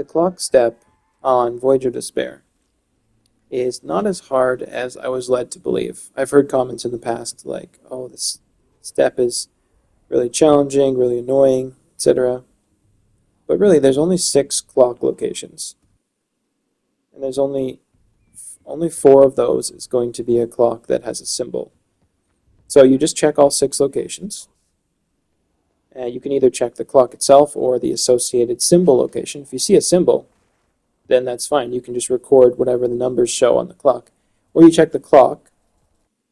clock step on Voyage of Despair is not as hard as I was led to believe. I've heard comments in the past like, oh, this step is really challenging, really annoying, etc. But really, there's only 6 clock locations. And there's only 4 of those is going to be a clock that has a symbol. So you just check all 6 locations. You can either check the clock itself or the associated symbol location. If you see a symbol, then that's fine. You can just record whatever the numbers show on the clock. Or you check the clock,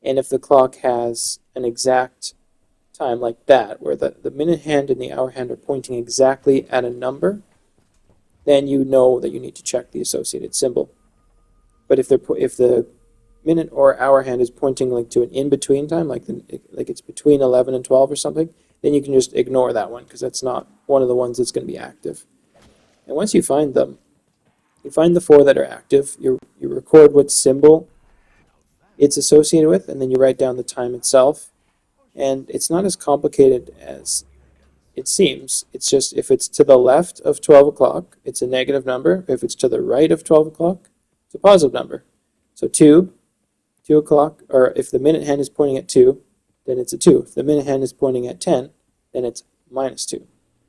and if the clock has an exact time like that, where the minute hand and the hour hand are pointing exactly at a number, then you know that you need to check the associated symbol. But if the minute or hour hand is pointing like to an in-between time, like it's between 11 and 12 or something, then you can just ignore that one because that's not one of the ones that's going to be active. And once you find them, you find the 4 that are active, you record what symbol it's associated with, and then you write down the time itself. And it's not as complicated as it seems. It's just if it's to the left of 12 o'clock, it's a negative number. If it's to the right of 12 o'clock, it's a positive number. So 2 o'clock, or if the minute hand is pointing at 2, then it's a 2. If the minute hand is pointing at 10, then it's -2.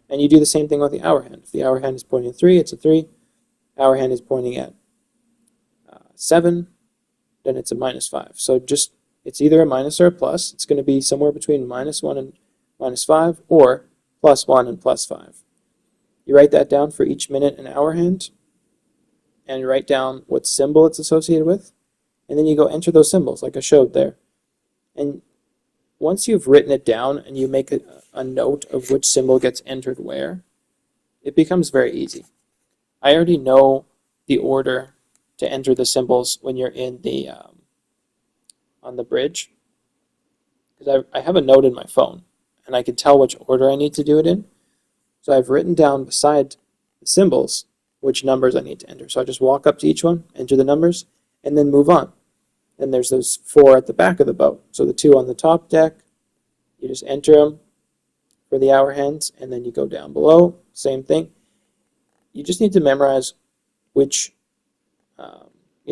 And you do the same thing with the hour hand. If the hour hand is pointing at 3, it's a 3. Hour hand is pointing at 7, then it's a -5. So just it's either a minus or a plus. It's going to be somewhere between -1 and -5, or +1 and +5. You write that down for each minute and hour hand, and you write down what symbol it's associated with, and then you go enter those symbols like I showed there. And once you've written it down and you make a note of which symbol gets entered where, it becomes very easy. I already know the order to enter the symbols when you're in the on the bridge, because I have a note in my phone and I can tell which order I need to do it in. So I've written down beside the symbols which numbers I need to enter. So I just walk up to each one, enter the numbers, and then move on. And there's those 4 at the back of the boat. So the 2 on the top deck, you just enter them for the hour hands, and then you go down below, same thing. You just need to memorize which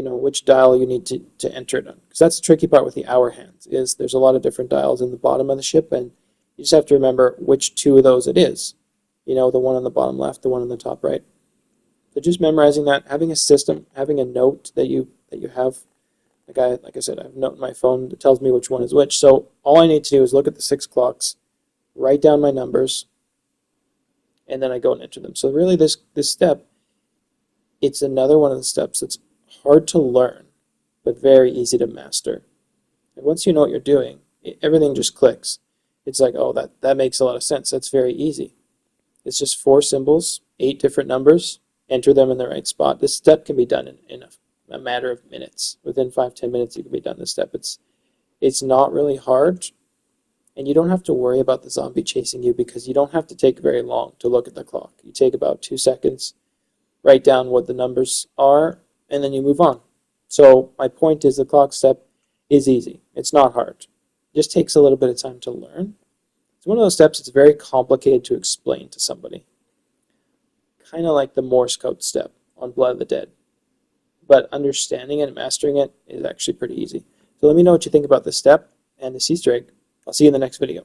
which dial you need to enter it on. Because that's the tricky part with the hour hands, is there's a lot of different dials in the bottom of the ship, and you just have to remember which 2 of those it is. The one on the bottom left, the one on the top right. So just memorizing that, having a system, having a note that you have. Like I said, I have a note in my phone that tells me which one is which. So all I need to do is look at the 6 clocks, write down my numbers, and then I go and enter them. So really this step, it's another one of the steps that's hard to learn, but very easy to master. And once you know what you're doing, everything just clicks. It's like, oh, that makes a lot of sense. That's very easy. It's just 4 symbols, 8 different numbers, enter them in the right spot. This step can be done in a matter of minutes. Within 5-10 minutes, you can be done this step. It's not really hard, and you don't have to worry about the zombie chasing you because you don't have to take very long to look at the clock. You take about 2 seconds, write down what the numbers are, and then you move on. So my point is the clock step is easy. It's not hard. It just takes a little bit of time to learn. It's one of those steps that's very complicated to explain to somebody. Kind of like the Morse code step on Blood of the Dead. But understanding it and mastering it is actually pretty easy. So let me know what you think about this step and this Easter egg. I'll see you in the next video.